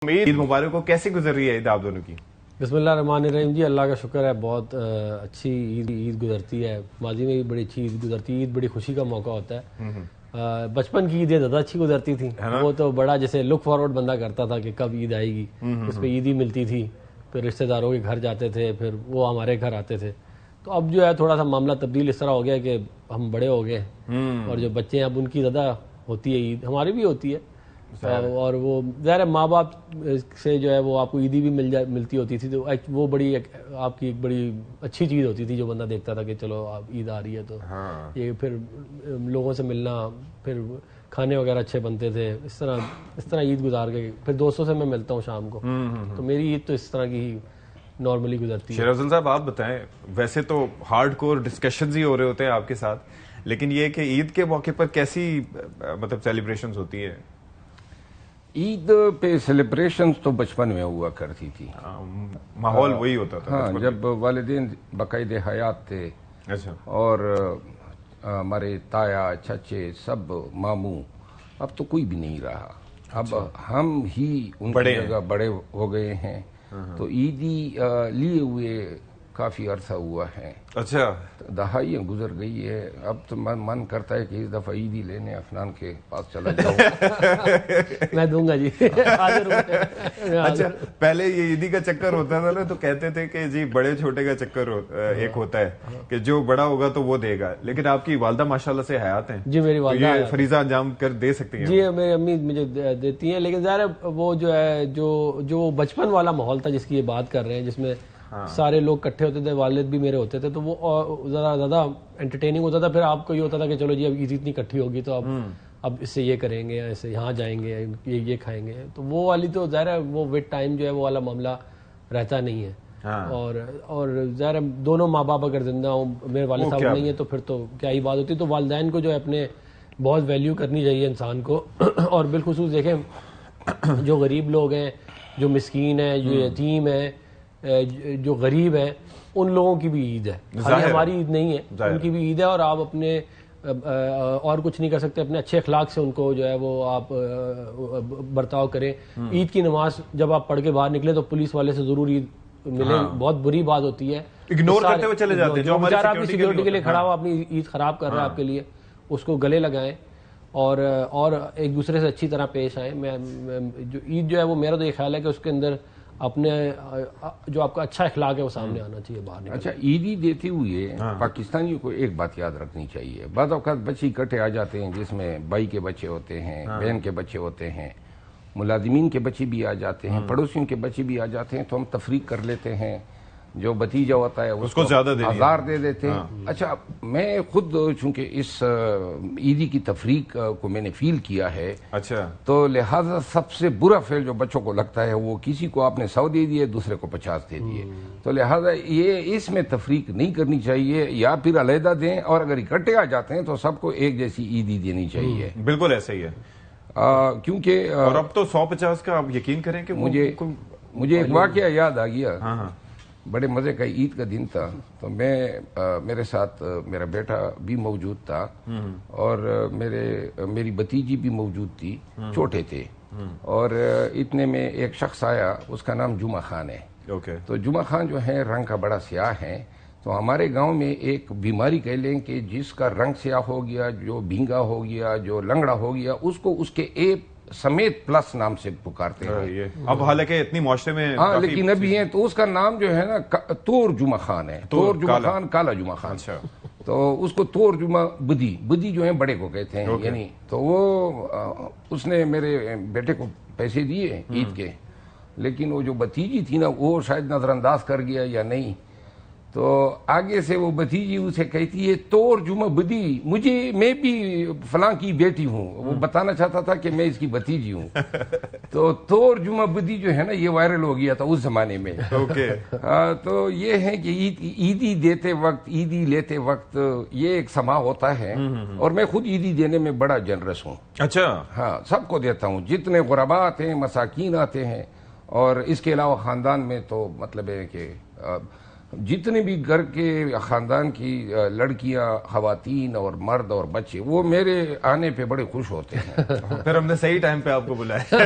عید مبارک کو کیسے گزر رہی ہے عید آپ دونوں کی؟ بسم اللہ الرحمن الرحیم جی، اللہ کا شکر ہے، بہت اچھی عید گزرتی ہے. ماضی میں بھی بڑی اچھی عید گزرتی ہے. عید بڑی خوشی کا موقع ہوتا ہے. بچپن کی عیدیں زیادہ اچھی گزرتی تھیں. وہ تو بڑا جیسے لک فارورڈ بندہ کرتا تھا کہ کب عید آئے گی. اس پہ عید ہی ملتی تھی، پھر رشتہ داروں کے گھر جاتے تھے، پھر وہ ہمارے گھر آتے تھے. تو اب جو ہے تھوڑا سا معاملہ تبدیل اس طرح ہو گیا کہ ہم بڑے ہو گئے اور جو بچے ہیں اب ان کی زیادہ ہوتی ہے عید، ہماری بھی ہوتی ہے. اور وہ ظاہر ماں باپ سے جو ہے وہ آپ کو عیدی بھی ملتی ہوتی تھی، تو وہ بڑی آپ کی ایک بڑی اچھی چیز ہوتی تھی جو بندہ دیکھتا تھا کہ چلو اب عید آ رہی ہے تو یہ پھر لوگوں سے ملنا، پھر کھانے وغیرہ اچھے بنتے تھے. اس طرح عید گزار کے پھر دوستوں سے میں ملتا ہوں شام کو. تو میری عید تو اس طرح کی ہی نارملی گزرتی ہے. شیر افضل صاحب آپ بتائیں، ویسے تو ہارڈ کور ڈسکشنز ہی ہو رہے ہوتے ہیں آپ کے ساتھ، لیکن یہ کہ عید کے موقع پر کیسی مطلب سیلیبریشنز ہوتی ہیں؟ عید پہ سیلیبریشنز تو بچپن میں ہوا کرتی تھی. ماحول وہی ہوتا تھا. ہاں، جب والدین باقاعدہ حیات تھے اچھا. اور ہمارے تایا چچے سب ماموں، اب تو کوئی بھی نہیں رہا. اب ہم ہی ان کی جگہ بڑے ہو گئے ہیں. تو عیدی لیے ہوئے کافی عرصہ ہوا ہے. اچھا، دہائیاں گزر گئی ہے. اب تو من کرتا ہے کہ اس دفعہ عیدی لینے افنان کے پاس چلا جاؤں. میں دوں گا جی. اچھا، پہلے یہ عیدی کا چکر ہوتا تھا نا، تو کہتے تھے کہ جی بڑے چھوٹے کا چکر ایک ہوتا ہے کہ جو بڑا ہوگا تو وہ دے گا. لیکن آپ کی والدہ ماشاءاللہ سے حیات ہیں جی. میری والدہ یہ فریضہ انجام کر دے سکتی ہیں جی. میری امی مجھے دیتی ہیں، لیکن ظاہر وہ جو ہے جو بچپن والا ماحول تھا جس کی یہ بات کر رہے ہیں، جس میں سارے لوگ اکٹھے ہوتے تھے، والد بھی میرے ہوتے تھے، تو وہ زیادہ انٹرٹیننگ ہوتا تھا. پھر آپ کو یہ ہوتا تھا کہ چلو جی اب عید اتنی اکٹھی ہوگی تو اب اس سے یہ کریں گے، ایسے یہاں جائیں گے، یہ کھائیں گے. تو وہ والی تو ظاہر ہے وہ وتھ ٹائم جو ہے وہ والا معاملہ رہتا نہیں ہے. اور ظاہر ہے دونوں ماں باپ اگر زندہ ہوں، میرے والد صاحب نہیں ہے تو پھر تو کیا ہی بات ہوتی. تو والدین کو جو ہے اپنے بہت ویلیو کرنی چاہیے انسان کو. اور بالخصوص دیکھیں جو غریب لوگ ہیں، جو مسکین ہیں، جو یتیم ہیں، جو غریب ہیں، ان لوگوں کی بھی عید ہے. خالی ہماری عید نہیں ہے، ان کی بھی عید ہے. اور آپ اپنے اور کچھ نہیں کر سکتے، اپنے اچھے اخلاق سے ان کو جو ہے وہ آپ برتاؤ کریں. عید کی نماز جب آپ پڑھ کے باہر نکلے تو پولیس والے سے ضرور عید ملے. بہت بری بات ہوتی ہے، اگنور کرتے ہوئے چلے جاتے ہیں. جو ہماری آپ کی سیکورٹی کے لیے کھڑا ہوا اپنی عید خراب کر رہا ہے آپ کے لیے، اس کو گلے لگائیں اور ایک دوسرے سے اچھی طرح پیش آئیں. جو عید جو ہے وہ میرا تو یہ خیال ہے کہ اس کے اندر اپنے جو آپ کا اچھا اخلاق ہے وہ سامنے آنا چاہیے باہر نکل. اچھا، عیدی دیتے ہوئے پاکستانیوں کو ایک بات یاد رکھنی چاہیے. بعض اوقات بچے اکٹھے آ جاتے ہیں جس میں بھائی کے بچے ہوتے ہیں، بہن کے بچے ہوتے ہیں، ملازمین کے بچے بھی آ جاتے ہیں، پڑوسیوں کے بچے بھی آ جاتے ہیں. تو ہم تفریق کر لیتے ہیں. جو بھتیجا ہوتا ہے اس کو زیادہ ہزار دے دیتے ہیں. اچھا، میں خود چونکہ اس عیدی کی تفریق کو میں نے فیل کیا ہے، اچھا، تو لہٰذا سب سے برا فعل جو بچوں کو لگتا ہے وہ کسی کو آپ نے 100 دے دیے، دوسرے کو 50 دے دیے. تو لہٰذا یہ اس میں تفریق نہیں کرنی چاہیے، یا پھر علیحدہ دیں، اور اگر اکٹھے آ جاتے ہیں تو سب کو ایک جیسی عیدی دینی چاہیے. بالکل ایسا ہی ہے. کیونکہ اور اب تو 150 کا آپ یقین کریں کہ مجھے ایک واقعہ یاد آ گیا. بڑے مزے کا عید کا دن تھا. تو میرے ساتھ میرا بیٹا بھی موجود تھا اور میری بھتیجی بھی موجود تھی. چھوٹے تھے. اور اتنے میں ایک شخص آیا، اس کا نام جمعہ خان ہے. تو جمعہ خان جو ہے رنگ کا بڑا سیاہ ہے. تو ہمارے گاؤں میں ایک بیماری کہہ لیں کہ جس کا رنگ سیاہ ہو گیا، جو بھینگا ہو گیا، جو لنگڑا ہو گیا، اس کو اس کے ایپ سمیت پلس نام سے پکارتے ہیں. اب حالانکہ اتنی معاشرے میں لیکن ابھی ہیں. تو اس کا نام جو ہے نا طور جمعہ خان ہے. طور جمعہ خان، کالا جمعہ خان. تو اس کو طور جمعہ بدی جو ہے بڑے کو کہتے ہیں. یعنی تو وہ اس نے میرے بیٹے کو پیسے دیے عید کے، لیکن وہ جو بھتیجی تھی نا وہ شاید نظر انداز کر گیا یا نہیں. تو آگے سے وہ بھتیجی اسے کہتی ہے طور جمعہ بدی، میں بھی فلاں کی بیٹی ہوں. وہ بتانا چاہتا تھا کہ میں اس کی بھتیجی ہوں. تو طور جمعہ بدی جو ہے نا یہ وائرل ہو گیا تھا اس زمانے میں. تو یہ ہے کہ عیدی دیتے وقت، عیدی لیتے وقت یہ ایک سما ہوتا ہے. اور میں خود عیدی دینے میں بڑا جنرس ہوں. اچھا، ہاں، سب کو دیتا ہوں، جتنے غرباء آتے ہیں، مساکین آتے ہیں. اور اس کے علاوہ خاندان میں تو مطلب ہے کہ جتنے بھی گھر کے خاندان کی لڑکیاں، خواتین اور مرد اور بچے، وہ میرے آنے پہ بڑے خوش ہوتے ہیں. پھر ہم نے صحیح ٹائم پہ آپ کو بلایا.